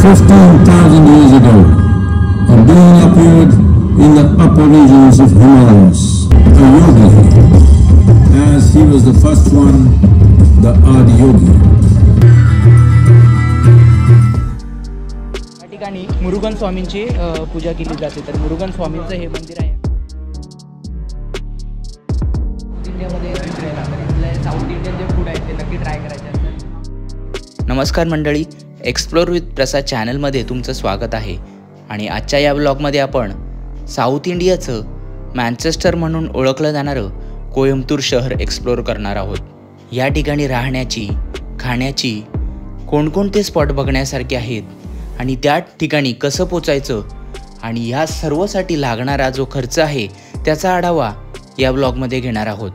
15,000 years ago, a being appeared in the upper regions of Himalayas, a yogi, as he was the first one, the Adi Yogi. या ठिकाणी मुरुगन स्वामींची पूजा केली जाते. तर मुरुगन स्वामींचं हे मंदिर आहे. इंडियामध्ये साऊथ इंडियन जे फूड आहे ते नक्की ट्राय करायचे असतात. नमस्कार मंडळी, एक्सप्लोर विथ प्रसाद चॅनलमध्ये तुमचं स्वागत आहे. आणि आजच्या या ब्लॉगमध्ये आपण साऊथ इंडियाचं मँचेस्टर म्हणून ओळखलं जाणारं कोइंबतूर शहर एक्सप्लोर करणार आहोत. या ठिकाणी राहण्याची, खाण्याची कोणकोणते स्पॉट बघण्यासारखे आहेत आणि त्या ठिकाणी कसं पोचायचं आणि ह्या सर्वसाठी लागणारा जो खर्च आहे त्याचा आढावा या ब्लॉगमध्ये घेणार आहोत.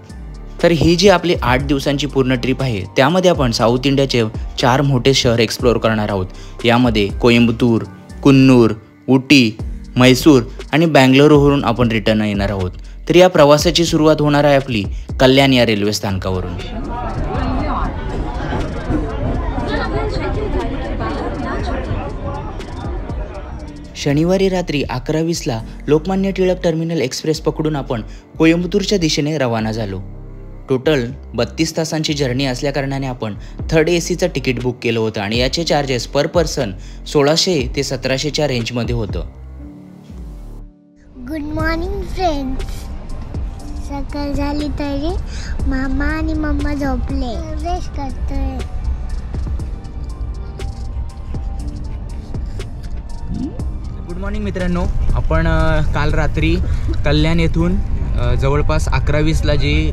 तर ही जी आपली 8 दिवसांची पूर्ण ट्रिप आहे त्यामध्ये आपण साऊथ इंडियाचे 4 मोठे शहर एक्सप्लोर करणार आहोत. यामध्ये कोइंबतूर, कुन्नूर, उटी, म्हैसूर आणि बँगलोरवरून आपण रिटर्न येणार आहोत. तर या प्रवासाची सुरुवात होणार आहे आपली कल्याण या रेल्वे स्थानकावरून. शनिवारी रात्री 11:20ला लोकमान्य टिळक टर्मिनल एक्सप्रेस पकडून आपण कोइंबतूरच्या दिशेने रवाना झालो. टोटल 32 तासांची जर्नी असल्याकारणाने आपण थर्ड ACचं तिकीट बुक केलं होतं आणि याचे चार्जेस पर पर्सन 1600 ते 1700च्या रेंजमध्ये होतं. Good morning friends. सकाळ झाली तरी मामा आणि मम्मा झोपले. रेस्ट करतोय. गुड मॉर्निंग मित्रांनो. आपण काल रात्री कल्याण येथून जवळपास 11:20ला जी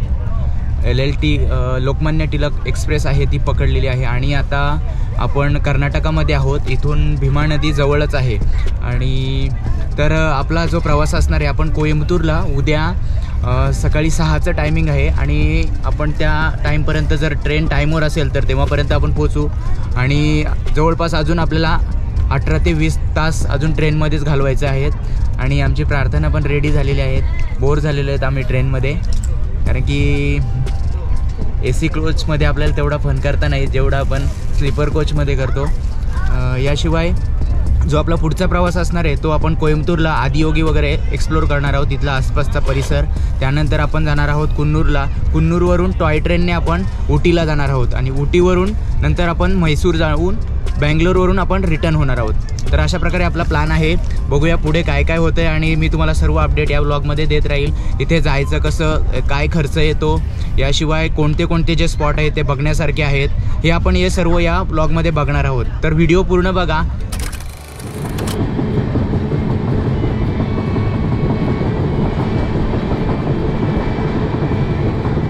LLT लोकमान्य टिळक एक्सप्रेस आहे ती पकडलेली आहे आणि आता आपण कर्नाटकामध्ये आहोत. इथून भीमा नदी जवळच आहे आणि तर आपला जो प्रवास असणार आहे, आपण कोइंबतूरला उद्या सकाळी 6चं टायमिंग आहे आणि आपण त्या टाईमपर्यंत जर ट्रेन टाईमवर असेल तर तेव्हापर्यंत आपण पोचू आणि जवळपास अजून आपल्याला 18 ते 20 तास अजून ट्रेनमध्येच घालवायचे आहेत. आणि आमची प्रार्थना पण रेडी झालेली आहेत. बोर झालेले आहेत आम्ही ट्रेनमध्ये, कारण की AC कोचमध्ये आपल्याला तेवढा फन करता नाही जेवढा आपण स्लीपर कोचमध्ये करतो. याशिवाय जो आपला पुढचा प्रवास असणार आहे तो आपण कोइंबतूरला आदियोगी वगैरे एक्सप्लोर करणार आहोत, तिथला आसपासचा परिसर. त्यानंतर आपण जाणार आहोत कुन्नूरला. कुन्नूरवरून टॉय ट्रेनने आपण उटीला जाणार आहोत आणि उटीवरून नंतर आपण म्हैसूर जाऊन बँगलोरवरून आपण रिटर्न होणार आहोत. तर अशा प्रकारे आपला प्लॅन आहे. बघूया पुढे काय काय होतं आहे आणि मी तुम्हाला सर्व अपडेट या ब्लॉगमध्ये देत राहील. इथे जायचं कसं, काय खर्च येतो, याशिवाय कोणते कोणते जे स्पॉट आहेत ते बघण्यासारखे आहेत, हे आपण हे सर्व या ब्लॉगमध्ये बघणार आहोत. तर व्हिडिओ पूर्ण बघा.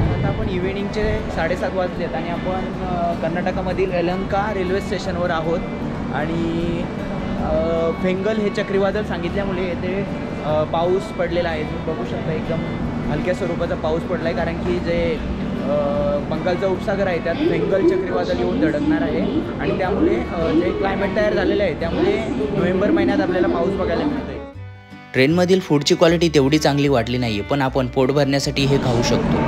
आता आपण इव्हिनिंगचे 7:30 वाजलेत आणि आपण कर्नाटकामधील यलहंका रेल्वे स्टेशनवर आहोत आणि फेंगल हे चक्रीवादळ सांगितल्यामुळे येथे पाऊस पडलेला आहे. तुम्ही बघू शकता एकदम हलक्या स्वरूपाचा पाऊस पडला आहे, कारण की जे बंगालचा उपसागर आहे त्यात फेंगल चक्रीवादळ येऊन धडकणार आहे आणि त्यामुळे जे क्लायमेट तयार झालेलं आहे त्यामुळे नोव्हेंबर महिन्यात आपल्याला पाऊस बघायला मिळतो आहे. ट्रेनमधील फूडची क्वालिटी तेवढी चांगली वाटली नाही आहे, पण आपण पोट भरण्यासाठी हे खाऊ शकतो.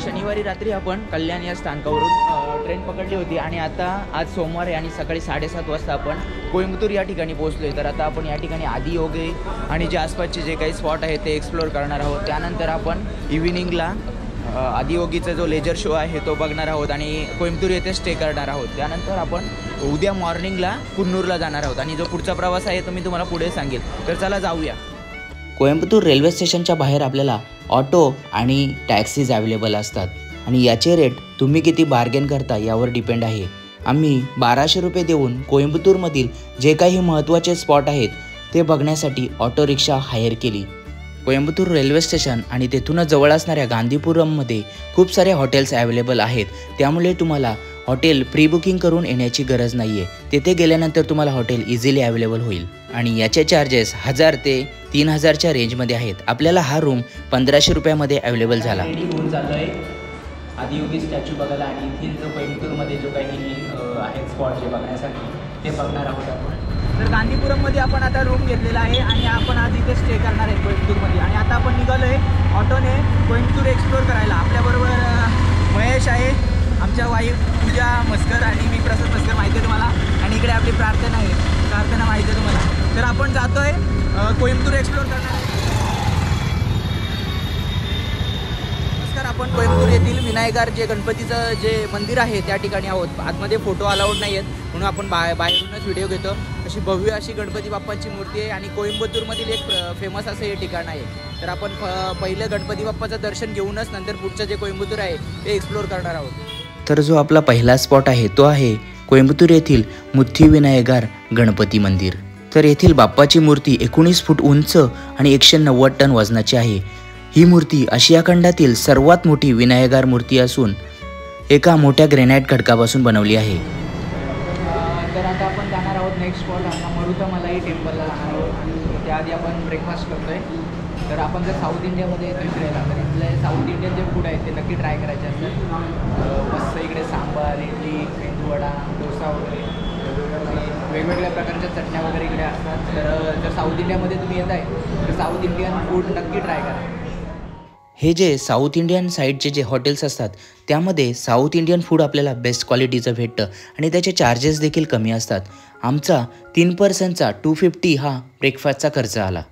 शनिवारी रात्री आपण कल्याण या स्थानकावरून ट्रेन पकडली होती आणि आता आज सोमवार आहे आणि सकाळी 7:30 वाजता आपण कोइंबतूर या ठिकाणी पोहोचलो आहे. तर आता आपण या ठिकाणी आदियोगी आणि जे आसपासचे जे काही स्पॉट आहेत ते एक्सप्लोर करणार आहोत. त्यानंतर आपण इव्हिनिंगला आदियोगीचा जो लेजर शो आहे तो बघणार आहोत आणि कोइंबतूर येथे स्टे करणार आहोत. त्यानंतर आपण उद्या मॉर्निंगला कुन्नूरला जाणार आहोत आणि जो पुढचा प्रवास आहे तो मी तुम्हाला पुढे सांगेल. तर चला जाऊया. कोइंबतूर रेल्वे स्टेशनच्या बाहेर आपल्याला ऑटो आणि टॅक्सीज अवेलेबल असतात आणि याचे रेट तुम्ही किती बार्गेन करता यावर डिपेंड आहे. आम्ही 1200 रुपये देऊन कोइंबतूरमधील जे काही महत्त्वाचे स्पॉट आहेत ते बघण्यासाठी ऑटो रिक्षा हायर केली. कोइंबतूर रेल्वे स्टेशन आणि तेथूनच जवळ असणाऱ्या गांधीपुरममध्ये खूप सारे हॉटेल्स अवेलेबल आहेत, त्यामुळे तुम्हाला हॉटेल प्री बुकिंग करून येण्याची गरज नाही आहे. तेथे गेल्यानंतर तुम्हाला हॉटेल इझिली अवेलेबल होईल आणि याचे चार्जेस 1000 ते 3000च्या रेंजमध्ये आहेत. आपल्याला हा रूम 1500 रुपयामध्ये अवेलेबल झाला. होऊन चाललो आहे आदियोगी स्टॅच्यू बघायला आणि इथील जो कोइंबतूरमध्ये जो काही आहेत स्पॉट जे बघण्यासाठी ते बघणार आहोत आपण. तर गांधीपुरममध्ये आपण आता रूम घेतलेला आहे आणि आपण आज इथे स्टे करणार आहे कोइंबतूरमध्ये. आणि आता आपण निघालो आहे ऑटोने कोइंबतूर एक्सप्लोर करायला. आपल्याबरोबर महेश आहे, आमच्या वाईफ पूजा मस्कर कोइंबतूर एक्सप्लोर करणार आहे. नमस्कार, आपण कोइंबतूर येथील विनायगार जे गणपतीचं जे मंदिर आहे त्या ठिकाणी आहोत. आतमध्ये फोटो अलाउड नाही आहेत म्हणून आपण बाहेरूनच व्हिडिओ घेतो. अशी भव्य अशी गणपती बाप्पाची मूर्ती आहे आणि कोइंबतूरमधील एक फेमस असं हे ठिकाण आहे. तर आपण पहिलं गणपती बाप्पाचं दर्शन घेऊनच नंतर पुढचं जे कोइंबतूर आहे ते एक्सप्लोर करणार आहोत. तर जो आपला पहिला स्पॉट आहे तो आहे कोइंबतूर येथील मुथ्थी विनायगार गणपती मंदिर. तर येथील बाप्पाची मूर्ती 19 फूट उंच आणि 190 टन वजनाची आहे. ही मूर्ती आशिया खंडातील सर्वात मोठी विनायगार मूर्ती असून एका मोठ्या ग्रेनाइट खडकापासून बनवली आहे. तर आता आपण जाणार आहोत नेक्स्ट स्पॉट मरुता मलाई टेम्पलला जाणार आहोत आणि त्याआधी आपण ब्रेकफास्ट करतोय. तर आपण जर साऊथ इंडियामध्ये येतो फिरायला तर इथले साऊथ इंडियन जे फूड आहे ते नक्की ट्राय करायचे असतात. मस्त इकडे सांबार, इडली, मेंदूवडा, डोसा वगैरे वेगवेगळ्या प्रकारच्या चटण्या वगैरे इकडे असतात. तर जर साऊथ इंडियामध्ये तुम्ही येत आहे तर साऊथ इंडियन फूड नक्की ट्राय करा. हे जे साऊथ इंडियन साईडचे जे हॉटेल्स असतात त्यामध्ये साऊथ इंडियन फूड आपल्याला बेस्ट क्वालिटीचं भेटतं आणि त्याचे चार्जेस देखील कमी असतात. आमचा 3 पर्सनचा 250 हा ब्रेकफास्टचा खर्च आला.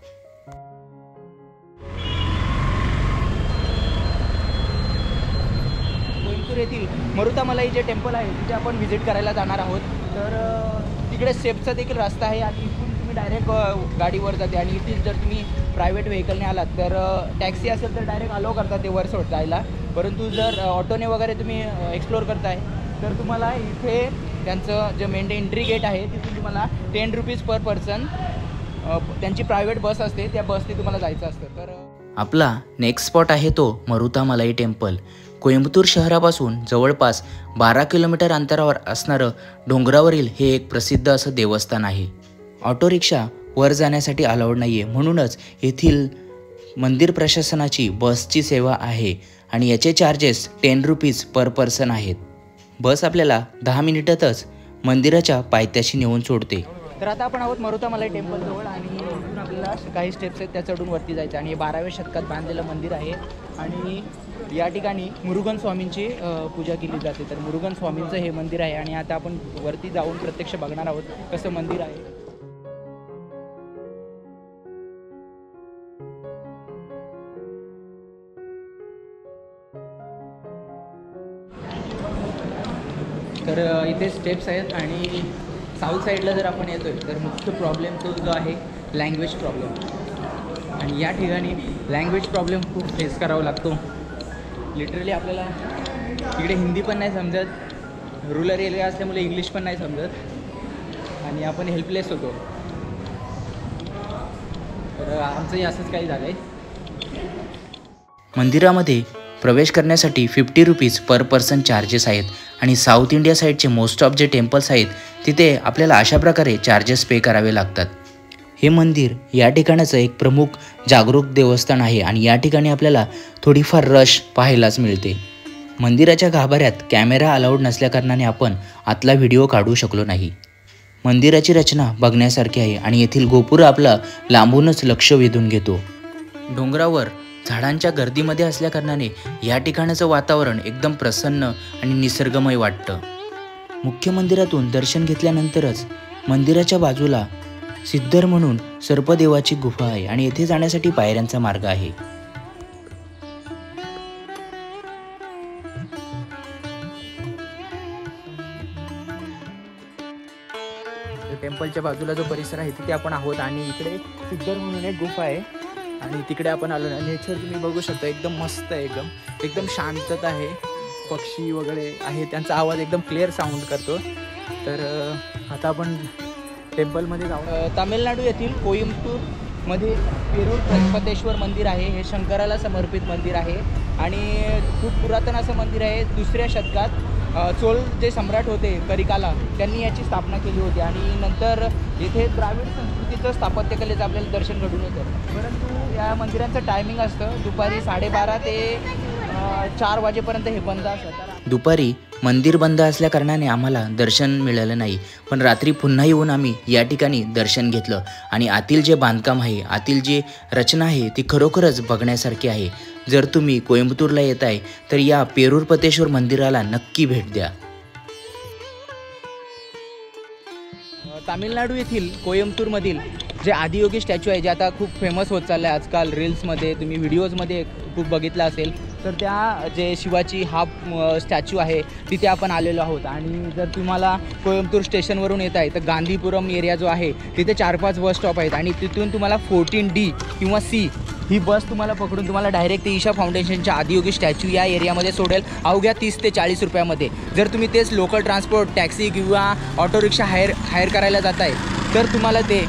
कोइंबतूर येथील मरुता मलाई जे टेम्पल आहे तिथे आपण व्हिजिट करायला जाणार आहोत. तर तिकडे स्टेपचा देखील रस्ता आहे आणि इथून तुम्ही डायरेक्ट गाडीवर जाते आणि इथे जर तुम्ही प्रायव्हेट व्हेकलने आलात तर टॅक्सी असेल तर डायरेक्ट अलाव करतात ते वर सोड जायला. परंतु जर ऑटोने वगैरे तुम्ही एक्सप्लोर करताय तर तुम्हाला इथे त्यांचं जे मेन एंट्री गेट आहे तिथून तुम्हाला 10 रुपीज पर पर्सन त्यांची प्रायव्हेट बस असते त्या बसने तुम्हाला जायचं असतं. तर आपला नेक्स्ट स्पॉट आहे तो मरुता मलाई टेम्पल. कोइंबतूर शहरापासून जवळपास 12 किलोमीटर अंतरावर असणारं डोंगरावरील हे एक प्रसिद्ध असं देवस्थान आहे. ऑटो रिक्षा वर जाण्यासाठी अलाउड नाही आहे म्हणूनच येथील मंदिर प्रशासनाची बसची सेवा आहे आणि याचे चार्जेस 10 रुपीज पर पर्सन आहेत. बस आपल्याला 10 मिनिटातच मंदिराच्या पायथ्याशी नेऊन सोडते. तर आता आपण आहोत मरुता मलाई टेम्पलजवळ आणि इथून आपल्याला काही स्टेप्स आहेत त्या चढून वरती जायचं आणि हे 12व्या शतकात बांधलेलं मंदिर आहे आणि या ठिकाणी मुरुगन स्वामींची पूजा केली जाते. तर मुरुगन स्वामींचं हे मंदिर आहे आणि आता आपण वरती जाऊन प्रत्यक्ष बघणार आहोत कसं मंदिर आहे. तर इथे स्टेप्स आहेत आणि साऊथ साईडला जर आपण येतो आहे तर मुख्य प्रॉब्लेम तो जो आहे लँग्वेज प्रॉब्लेम आणि या ठिकाणी लँग्वेज प्रॉब्लेम खूप फेस करावा लागतो. लिटरली आपल्याला इकडे हिंदी पण नाही समजत, रुरल एरिया असल्यामुळे इंग्लिश पण नाही समजत आणि आपण हेल्पलेस होतो. तर आमचंही असंच काही झालं आहे. मंदिरामध्ये प्रवेश करण्यासाठी 50 रुपीज पर पर्सन चार्जेस आहेत आणि साऊथ इंडिया साईडचे मोस्ट ऑफ जे टेम्पल्स आहेत तिथे आपल्याला अशा प्रकारे चार्जेस पे करावे लागतात. हे मंदिर या ठिकाणाचं एक प्रमुख जागरूक देवस्थान आहे आणि या ठिकाणी आपल्याला थोडीफार रश पाहायलाच मिळते. मंदिराच्या गाभाऱ्यात कॅमेरा अलाउड नसल्याकारणाने आपण आतला व्हिडिओ काढू शकलो नाही. मंदिराची रचना बघण्यासारखी आहे आणि येथील गोपुर आपला लांबूनच लक्ष वेधून घेतो. डोंगरावर झाडांच्या गर्दीमध्ये असल्याकारणाने या ठिकाणाचं वातावरण एकदम प्रसन्न आणि निसर्गमय वाटतं. मुख्य मंदिरातून दर्शन घेतल्यानंतरच मंदिराच्या बाजूला सिद्धर म्हणून सर्पदेवाची गुफा आहे आणि येथे जाण्यासाठी पायऱ्यांचा मार्ग आहे. टेम्पलच्या बाजूला जो परिसर आहे तिथे आपण आहोत आणि इकडे सिद्धर म्हणून एक गुफा आहे आणि तिकडे आपण आलो. नेचर तुम्ही बघू शकता एकदम मस्त आहे, एकदम शांतता आहे. पक्षी वगैरे आहे त्यांचा आवाज एकदम क्लिअर साऊंड करतो. तर आता आपण टेम्पलमध्ये जाऊ. तामिळनाडू येथील कोइंबतूरमध्ये पेरूर गणपतेश्वर मंदिर आहे. हे शंकराला समर्पित मंदिर आहे आणि खूप पुरातन असं मंदिर आहे. 2ऱ्या शतकात चोल जे सम्राट होते करिकाला त्यांनी याची स्थापना केली होती आणि नंतर इथे द्राविड संस्कृतीचं स्थापत्यकलेचं आपल्याला दर्शन घडून येतं. परंतु या मंदिराचं टायमिंग असतं दुपारी 12:30 ते 4 वाजेपर्यंत हे बंद असतं. दुपारी मंदिर बंद असल्याकारणाने आम्हाला दर्शन मिळालं नाही, पण रात्री पुन्हा येऊन आम्ही या ठिकाणी दर्शन घेतलं आणि आतील जे बांधकाम आहे, आतील जी रचना आहे ती खरोखरच बघण्यासारखी आहे. जर तुम्ही कोइंबतूरला येत आहे तर या पेरूरपतेश्वर मंदिराला नक्की भेट द्या. तामिळनाडू येथील कोइंबतूरमधील जे आदियोगी स्टॅच्यू आहे जे आता खूप फेमस होत चाललं आहे आजकाल रील्समध्ये, तुम्ही व्हिडिओजमध्ये खूप बघितलं असेल, तर त्या जे शिवाची हा स्टॅच्यू आहे तिथे आपण आलेलो आहोत. आणि जर तुम्हाला कोयम्बतूर स्टेशनवरून येत आहे तर गांधीपुरम एरिया जो आहे तिथे 4-5 बस स्टॉप आहेत आणि तिथून तुम्हाला 14D किंवा C ही बस तुम्हाला पकडून तुम्हाला डायरेक्ट ईशा फाउंडेशनच्या आदियोगी स्टॅच्यू या एरियामध्ये सोडेल अवघ्या 30 ते 40 रुपयामध्ये. जर तुम्ही तेच लोकल ट्रान्सपोर्ट टॅक्सी किंवा ऑटो रिक्षा हायर करायला जात आहे तर तुम्हाला ते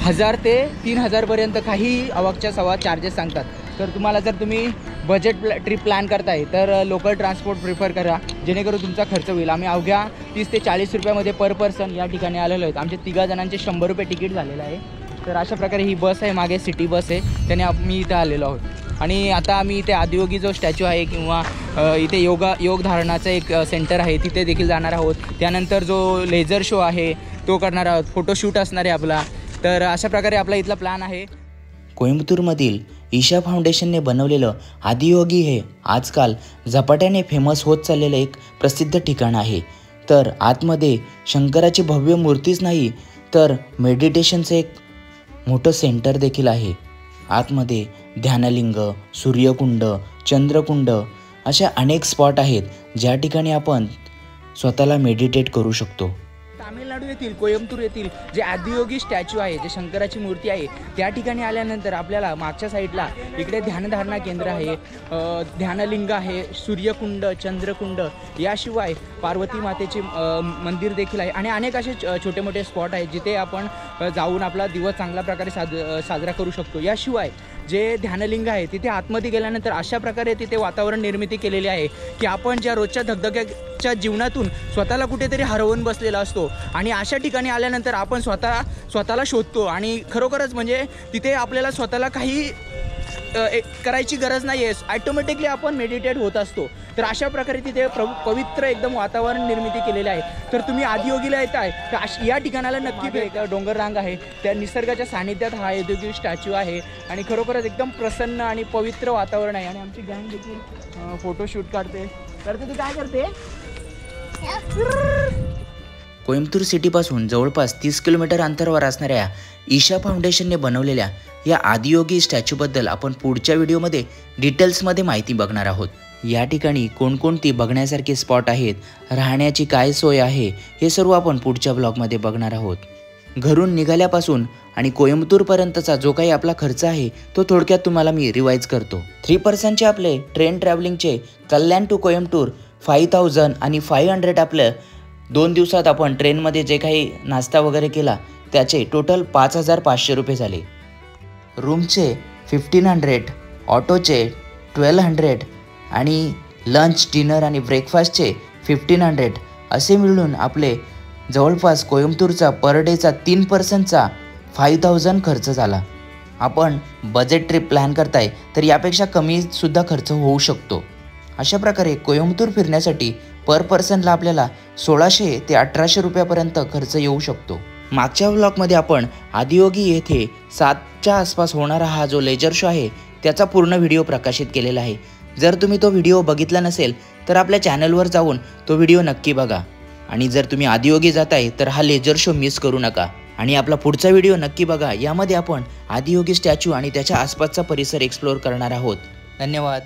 1000 ते 3000पर्यंत काही अवाकच्या सवा चार्जेस सांगतात. तर तुम्हाला जर तुम्ही बजेट ट्रिप प्लॅन करताय तर लोकल ट्रान्सपोर्ट प्रिफर करा, जेणेकरून तुमचा खर्च होईल. आम्ही अवघ्या 30 ते 40 रुपयामध्ये पर पर्सन या ठिकाणी आलेलो आहेत. आमचे 3 जणांचे 100 रुपये तिकीट झालेलं आहे. तर अशा प्रकारे ही बस आहे, मागे सिटी बस आहे, त्याने आम्ही इथं आलेलो आहोत. आणि आता आम्ही इथे आदियोगी जो स्टॅच्यू आहे किंवा इथे योग धारणाचं एक सेंटर आहे तिथे देखील जाणार आहोत. त्यानंतर जो लेझर शो आहे तो करणार आहोत, फोटोशूट असणार आहे आपला. तर अशा प्रकारे आपला इथला प्लॅन आहे. कोइंबतूरमधील ईशा फाउंडेशनने बनवलेलं आदियोगी हे आजकाल झपाट्याने फेमस होत चाललेलं एक प्रसिद्ध ठिकाण आहे. तर आतमध्ये शंकराची भव्य मूर्तीच नाही तर मेडिटेशनचं एक मोठं सेंटर देखील आहे. आतमध्ये ध्यानलिंग, सूर्यकुंड, चंद्रकुंड अशा अनेक स्पॉट आहेत ज्या ठिकाणी आपण स्वतःला मेडिटेट करू शकतो. तामिळनाडू येथील कोयम्बतूर येथील जे आदियोगी स्टॅच्यू आहे, जे शंकराची मूर्ती आहे, त्या ठिकाणी आल्यानंतर आपल्याला मागच्या साईडला इकडे ध्यानधारणा केंद्र आहे, ध्यानलिंग आहे, सूर्यकुंड, चंद्रकुंड, याशिवाय पार्वती मातेचे मंदिर देखील आहे आणि अनेक असे छोटे मोठे स्पॉट आहेत जिथे आपण जाऊन आपला दिवस चांगल्या प्रकारे साजरा करू शकतो. याशिवाय जे ध्यानलिंग आहे तिथे आतमध्ये गेल्यानंतर अशा प्रकारे तिथे वातावरण निर्मिती केलेली आहे की आपण ज्या रोजच्या धगधग्याच्या जीवनातून स्वतःला कुठेतरी हरवून बसलेला असतो आणि अशा ठिकाणी आल्यानंतर आपण स्वतःला शोधतो आणि खरोखरच म्हणजे तिथे आपल्याला स्वतःला काही करायची गरज नाही आहे, ॲटोमॅटिकली आपण मेडिटेट होत असतो. तर अशा प्रकारे तिथे पवित्र एकदम वातावरण निर्मिती केलेले आहे. तर तुम्ही आदियोगीला येत आहे तर या ठिकाणाला नक्की भेट. डोंगर रांग आहे, त्या निसर्गाच्या सानिध्यात हा आदियोगी स्टॅच्यू आहे आणि खरोखरच एकदम प्रसन्न आणि पवित्र वातावरण आहे. आणि आमची गँग देखील फोटोशूट काढते. तर तू काय करते? कोइंबतूर सिटीपासून जवळपास 30 किलोमीटर अंतरावर असणाऱ्या ईशा फाउंडेशनने बनवलेल्या या आदियोगी स्टॅच्यूबद्दल आपण पुढच्या व्हिडिओमध्ये डिटेल्समध्ये माहिती बघणार आहोत. या ठिकाणी कोणकोणती बघण्यासारखे स्पॉट आहेत, राहण्याची काय सोय आहे, हे सर्व आपण पुढच्या ब्लॉगमध्ये बघणार आहोत. घरून निघाल्यापासून आणि कोइंबतूरपर्यंतचा जो काही आपला खर्च आहे तो थोडक्यात तुम्हाला मी रिवाईज करतो. 3 पर्सनचे आपले ट्रेन ट्रॅव्हलिंगचे कल्याण टू कोइंबतूर 5000 आणि 500 आपलं 2 दिवसात आपण ट्रेनमध्ये जे काही नाश्ता वगैरे केला त्याचे टोटल 5500 रुपये झाले. रूमचे 1500, ऑटोचे 1200 आणि लंच, डिनर आणि ब्रेकफास्टचे 1500 असे मिळून आपले जवळपास कोइंबतूरचा पर डेचा 3 पर्सनचा 5000 खर्च झाला. आपण बजेट ट्रिप प्लॅन करताय तर यापेक्षा कमीसुद्धा खर्च होऊ शकतो. अशा प्रकारे कोइंबतूर फिरण्यासाठी पर पर्सनला आपल्याला 1600 ते 1800 रुपयापर्यंत खर्च येऊ शकतो. मागच्या व्लॉगमध्ये आपण आदियोगी येथे 7च्या आसपास होणारा हा जो लेजर शो आहे त्याचा पूर्ण व्हिडिओ प्रकाशित केलेला आहे. जर तुम्ही तो व्हिडिओ बघितला नसेल तर आपल्या चॅनलवर जाऊन तो व्हिडिओ नक्की बघा. आणि जर तुम्ही आदियोगी जाताय तर हा लेजर शो मिस करू नका. आणि आपला पुढचा व्हिडिओ नक्की बघा. यामध्ये आपण आदियोगी स्टॅच्यू आणि त्याच्या आसपासचा परिसर एक्सप्लोअर करणार आहोत. धन्यवाद.